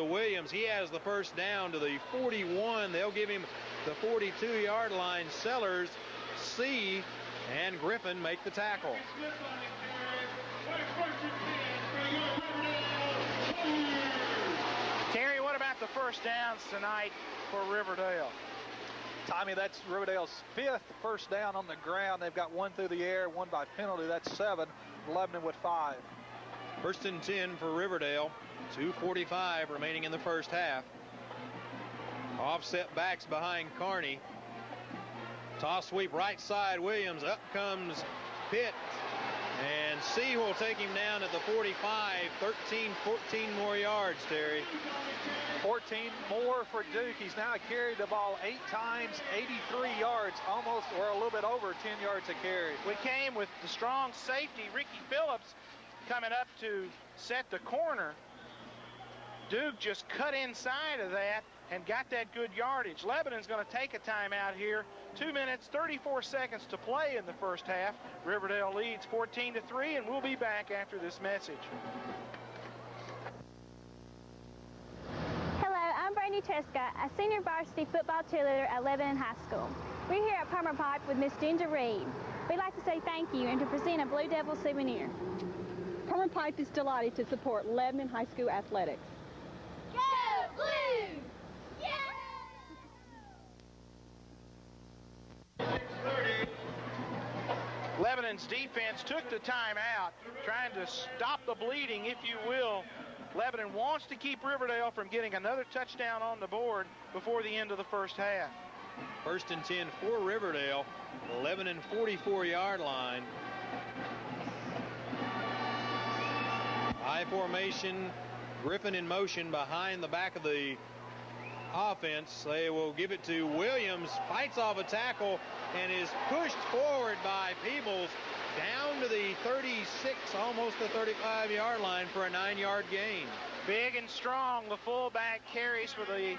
Williams. He has the first down to the 41. They'll give him the 42-yard line. Sellers, C, and Griffin make the tackle. Terry, what about the first downs tonight for Riverdale? Tommy, that's Riverdale's 5th first down on the ground. They've got one through the air, one by penalty. That's 7. Lebanon with 5. First and 10 for Riverdale. 2:45 remaining in the first half. Offset backs behind Kearney. Toss sweep right side. Williams. Up comes Pitt. And C will take him down at the 45. 14 more yards, Terry. 14 more for Duke. He's now carried the ball 8 times, 83 yards, almost or a little bit over 10 yards a carry. We came with the strong safety, Ricky Phillips, coming up to set the corner. Duke just cut inside of that and got that good yardage. Lebanon's going to take a timeout here. 2 minutes, 34 seconds to play in the first half. Riverdale leads 14-3, and we'll be back after this message. Hello, I'm Brandy Trescott, a senior varsity football cheerleader at Lebanon High School. We're here at Palmer Pipe with Miss Ginger Reed. We'd like to say thank you and to present a Blue Devil souvenir. Palmer Pipe is delighted to support Lebanon High School athletics. Go Blue! Lebanon's defense took the time out, trying to stop the bleeding, if you will. Lebanon wants to keep Riverdale from getting another touchdown on the board before the end of the first half. First and 10 for Riverdale. Lebanon 44-yard line. High formation. Griffin in motion behind the back of the offense. They will give it to Williams. Fights off a tackle and is pushed forward by Peebles down to the 36, almost the 35-yard line for a 9-yard gain. Big and strong, the fullback carries for the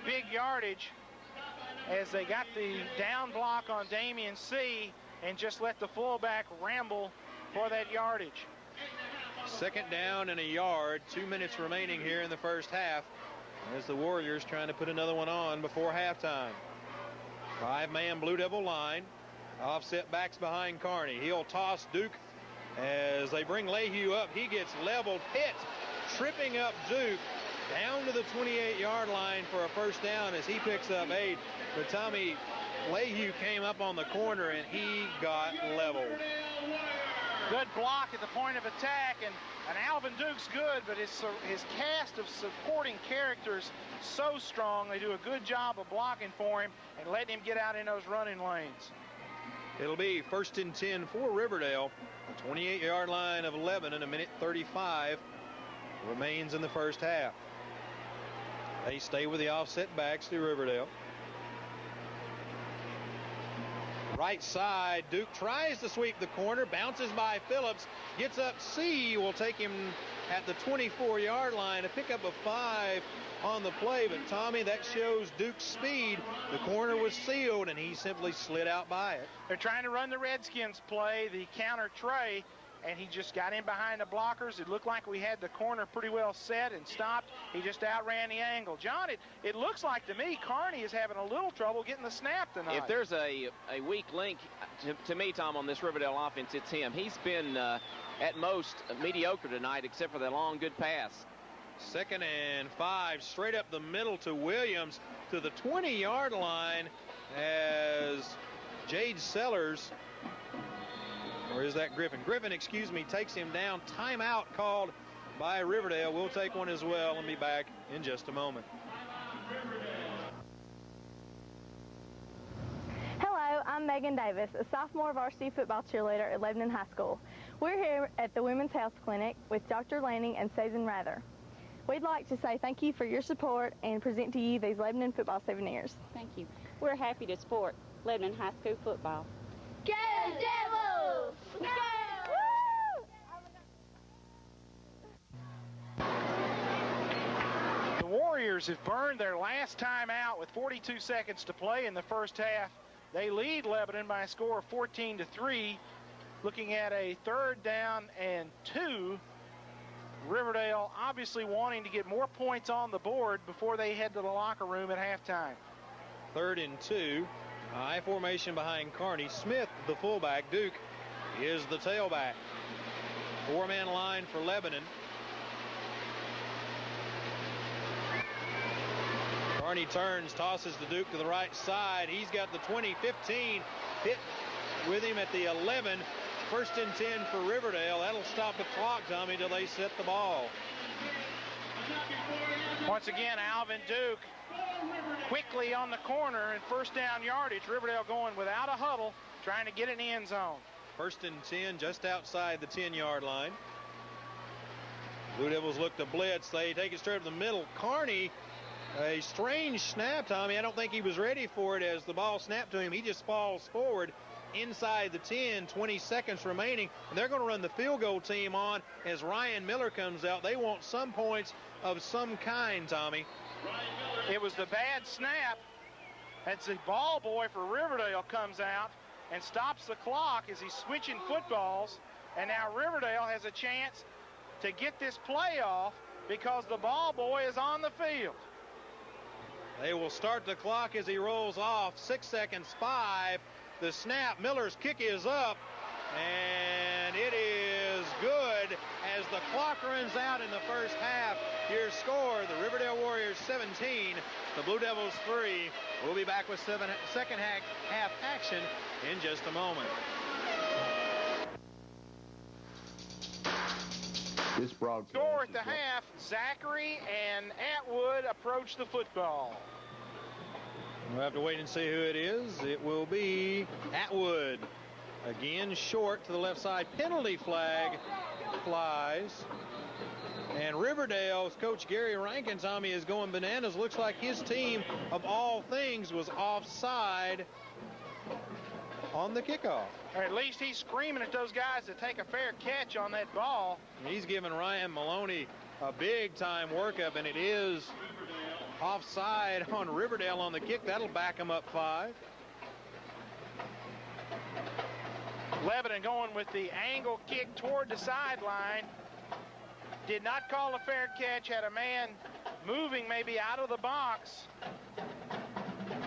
big yardage as they got the down block on Damian C. and just let the fullback ramble for that yardage. Second down and a yard. 2 minutes remaining here in the first half as the Warriors trying to put another one on before halftime. 5-man Blue Devil line. Offset backs behind Kearney. He'll toss Duke as they bring Lehue up. He gets leveled. Pitt tripping up Duke down to the 28-yard line for a first down as he picks up 8. But Tommy, Lehue came up on the corner and he got leveled. Good block at the point of attack, and Alvin Duke's good, but his cast of supporting characters so strong. They do a good job of blocking for him and letting him get out in those running lanes. It'll be first and 10 for Riverdale. The 28-yard line of Lebanon. A minute 35 remains in the first half. They stay with the offset backs to Riverdale. Right side, Duke tries to sweep the corner, bounces by Phillips, gets up C, will take him at the 24-yard line, a pickup of 5 on the play. But Tommy, that shows Duke's speed. The corner was sealed and he simply slid out by it. They're trying to run the Redskins play, the counter tray, and he just got in behind the blockers. It looked like we had the corner pretty well set and stopped. He just outran the angle. John, it looks like to me Kearney is having a little trouble getting the snap tonight. If there's a weak link, to me, Tom, on this Riverdale offense, it's him. He's been at most mediocre tonight, except for that long, good pass. Second and 5, straight up the middle to Williams to the 20-yard line as Jade Sellers, or is that Griffin? Griffin, excuse me, takes him down. Timeout called by Riverdale. We'll take one as well and be back in just a moment. Hello, I'm Megan Davis, a sophomore varsity football cheerleader at Lebanon High School. We're here at the Women's Health Clinic with Dr. Lanning and Susan Rather. We'd like to say thank you for your support and present to you these Lebanon football souvenirs. Thank you. We're happy to support Lebanon High School football. Go Devils! Go! The Warriors have burned their last time out with 42 seconds to play in the first half. They lead Lebanon by a score of 14-3. Looking at a 3rd down and 2 Riverdale obviously wanting to get more points on the board before they head to the locker room at halftime. 3rd and 2. I formation behind Kearney. Smith, the fullback. Duke is the tailback. 4-man line for Lebanon. Kearney turns, tosses the Duke to the right side. He's got the 20, 15. Hit with him at the 11. 1st and 10 for Riverdale. That'll stop the clock, Tommy, till they set the ball. Once again, Alvin Duke quickly on the corner and 1st down yardage. Riverdale going without a huddle, trying to get in the end zone. 1st and 10, just outside the 10-yard line. Blue Devils look to blitz. They take it straight up the middle. Kearney, a strange snap, Tommy. I don't think he was ready for it as the ball snapped to him. He just falls forward inside the 10, 20 seconds remaining. And they're going to run the field goal team on as Ryan Miller comes out. They want some points of some kind, Tommy. It was the bad snap as the ball boy for Riverdale comes out and stops the clock as he's switching footballs. And now Riverdale has a chance to get this play off because the ball boy is on the field. They will start the clock as he rolls off. 6 seconds, 5. The snap, Miller's kick is up, and it is good as the clock runs out in the first half. Your score, the Riverdale Warriors 17, the Blue Devils 3. We'll be back with second half action in just a moment. This broadcast Score at the half, Zachary and Atwood approach the football. We'll have to wait and see who it is. It will be Atwood. Again, short to the left side. Penalty flag flies. And Riverdale's coach Gary Rankin, Tommy, is going bananas. Looks like his team, of all things, was offside on the kickoff. Or at least he's screaming at those guys to take a fair catch on that ball. He's giving Ryan Maloney a big-time workup, and it is offside on Riverdale on the kick. That'll back him up 5. Lebanon going with the angle kick toward the sideline. Did not call a fair catch. Had a man moving maybe out of the box.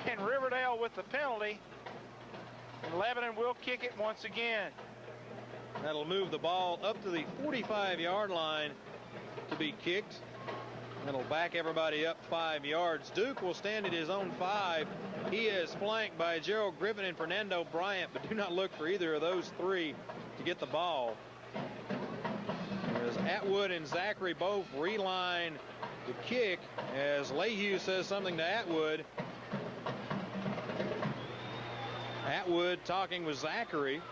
And Riverdale with the penalty. And Lebanon will kick it once again. That'll move the ball up to the 45-yard line to be kicked. That'll back everybody up 5 yards. Duke will stand at his own 5. He is flanked by Gerald Griffin and Fernando Bryant, but do not look for either of those 3 to get the ball. As Atwood and Zachary both reline the kick as Lehue says something to Atwood. Atwood talking with Zachary.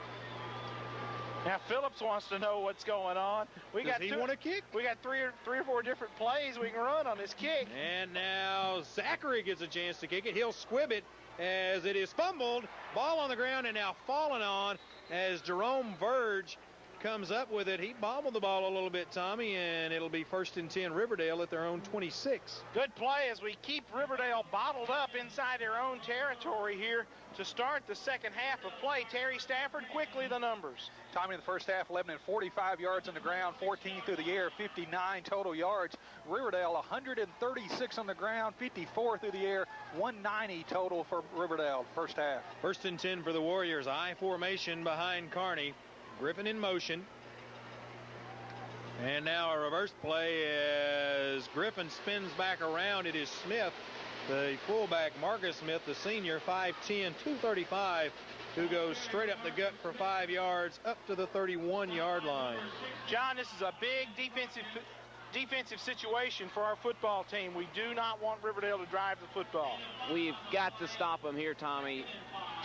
Now Phillips wants to know what's going on. Does he want to kick? We got three or four different plays we can run on this kick. And now Zachary gets a chance to kick it. He'll squib it as it is fumbled. Ball on the ground and now falling on as Jerome Verge comes up with it. He bobbled the ball a little bit, Tommy, and it'll be 1st and 10 Riverdale at their own 26. Good play as we keep Riverdale bottled up inside their own territory here to start the second half of play. Terry Stafford, quickly the numbers. Tommy, in the first half, Lebanon 45 yards on the ground, 14 through the air, 59 total yards. Riverdale 136 on the ground, 54 through the air, 190 total for Riverdale first half. 1st and 10 for the Warriors. I formation behind Kearney. Griffin in motion. And now a reverse play as Griffin spins back around. It is Smith, the fullback, Marcus Smith, the senior, 5'10", 235, who goes straight up the gut for 5 yards up to the 31-yard line. John, this is a big defensive situation for our football team. We do not want Riverdale to drive the football. We've got to stop them here, Tommy,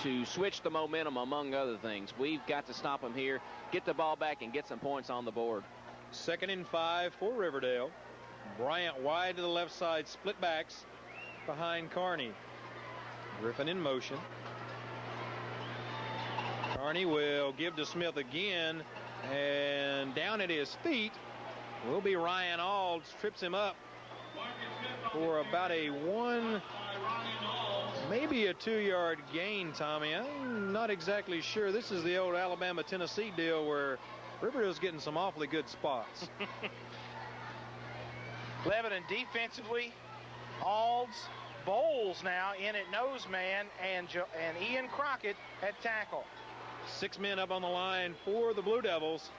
to switch the momentum, among other things. We've got to stop them here, get the ball back, and get some points on the board. 2nd and 5 for Riverdale. Bryant wide to the left side, split backs behind Kearney. Griffin in motion. Kearney will give to Smith again, and down at his feet will be Ryan Alds. Trips him up for about a maybe a 2-yard gain, Tommy. I'm not exactly sure. This is the old Alabama-Tennessee deal where Riverdale's getting some awfully good spots. Lebanon defensively, Alds, Bowles now in at nose man, and Ian Crockett at tackle. 6 men up on the line for the Blue Devils.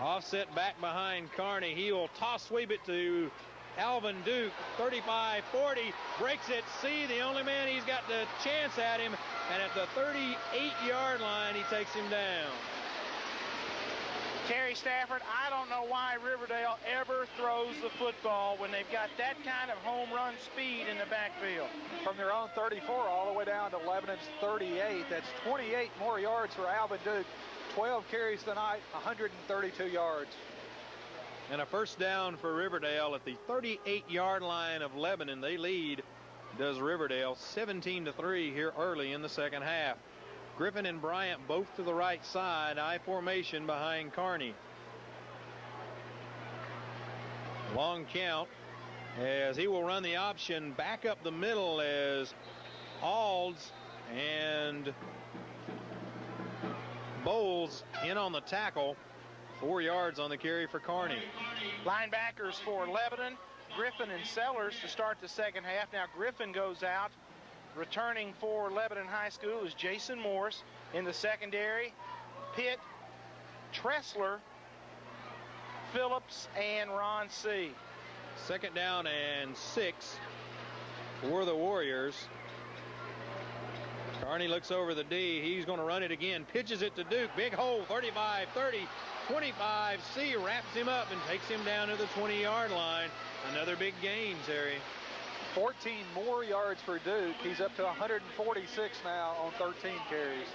Offset back behind Carney. He will toss sweep it to Alvin Duke. 35-40, breaks it. See, the only man he's got the chance at him, and at the 38-yard line, he takes him down. Terry Stafford, I don't know why Riverdale ever throws the football when they've got that kind of home run speed in the backfield. From their own 34 all the way down to Lebanon's 38. That's 28 more yards for Alvin Duke. 12 carries tonight, 132 yards. And a first down for Riverdale at the 38-yard line of Lebanon. They lead, does Riverdale, 17-3 here early in the second half. Griffin and Bryant both to the right side, I formation behind Carney. Long count as he will run the option back up the middle as Alds and Bowles in on the tackle. 4 yards on the carry for Carney. Linebackers for Lebanon, Griffin and Sellers to start the second half. Now Griffin goes out. Returning for Lebanon High School is Jason Morris. In the secondary, Pitt, Tressler, Phillips, and Ron C. Second down and 6 for the Warriors. Carney looks over the D. He's going to run it again. Pitches it to Duke. Big hole, 35-30. 25C wraps him up and takes him down to the 20-yard line. Another big gain, Terry. 14 more yards for Duke. He's up to 146 now on 13 carries.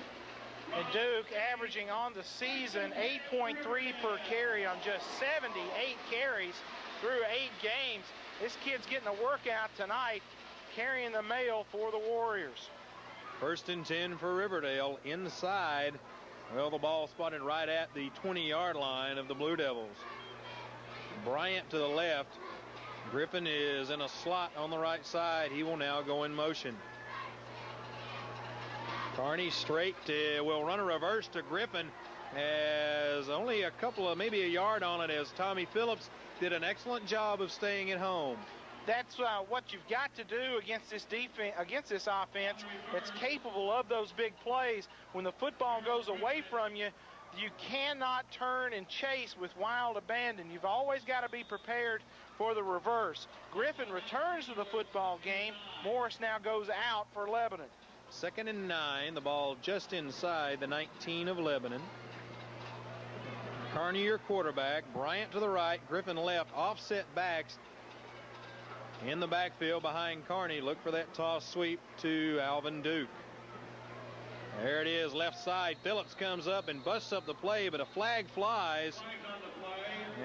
And Duke averaging on the season 8.3 per carry on just 78 carries through 8 games. This kid's getting a workout tonight, carrying the mail for the Warriors. First and 10 for Riverdale inside. Well, the ball spotted right at the 20-yard line of the Blue Devils. Bryant to the left. Griffin is in a slot on the right side. He will now go in motion. Carney straight will run a reverse to Griffin, as only a couple of, maybe a yard on it, as Tommy Phillips did an excellent job of staying at home. That's what you've got to do against this defense, against this offense that's capable of those big plays. When the football goes away from you, you cannot turn and chase with wild abandon. You've always got to be prepared for the reverse. Griffin returns to the football game. Morris now goes out for Lebanon. Second and 9, the ball just inside the 19 of Lebanon. Carney, your quarterback. Bryant to the right, Griffin left. Offset backs in the backfield behind Carney. Look for that toss sweep to Alvin Duke. There it is, left side. Phillips comes up and busts up the play, but a flag flies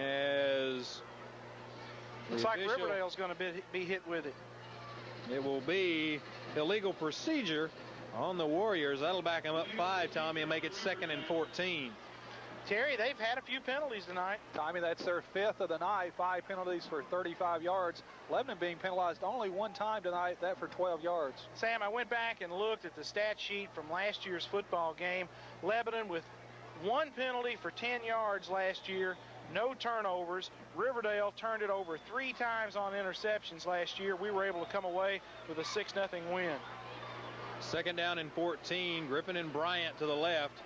as looks like Riverdale's going to be hit with it. It will be illegal procedure on the Warriors. That'll back them up 5, Tommy, and make it 2nd and 14. Terry, they've had a few penalties tonight. Tommy, that's their 5th of the night. 5 penalties for 35 yards. Lebanon being penalized only 1 time tonight, that for 12 yards. Sam, I went back and looked at the stat sheet from last year's football game. Lebanon with 1 penalty for 10 yards last year, no turnovers. Riverdale turned it over 3 times on interceptions last year. We were able to come away with a 6-0 win. Second down and 14. Griffin and Bryant to the left.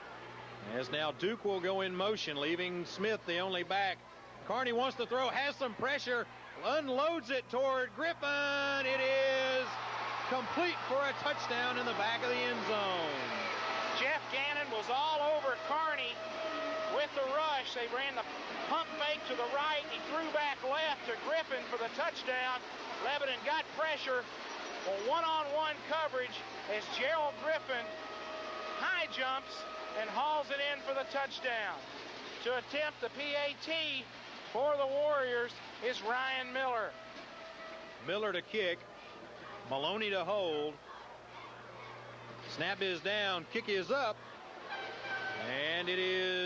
As now Duke will go in motion, leaving Smith the only back. Carney wants to throw, has some pressure, unloads it toward Griffin. It is complete for a touchdown in the back of the end zone. Jeff Gannon was all over Carney with the rush. They ran the pump fake to the right. He threw back left to Griffin for the touchdown. Lebanon got pressure. Well, one-on-one coverage as Gerald Griffin high jumps and hauls it in for the touchdown. To attempt the PAT for the Warriors is Ryan Miller. Miller to kick. Maloney to hold. Snap is down. Kick is up. And it is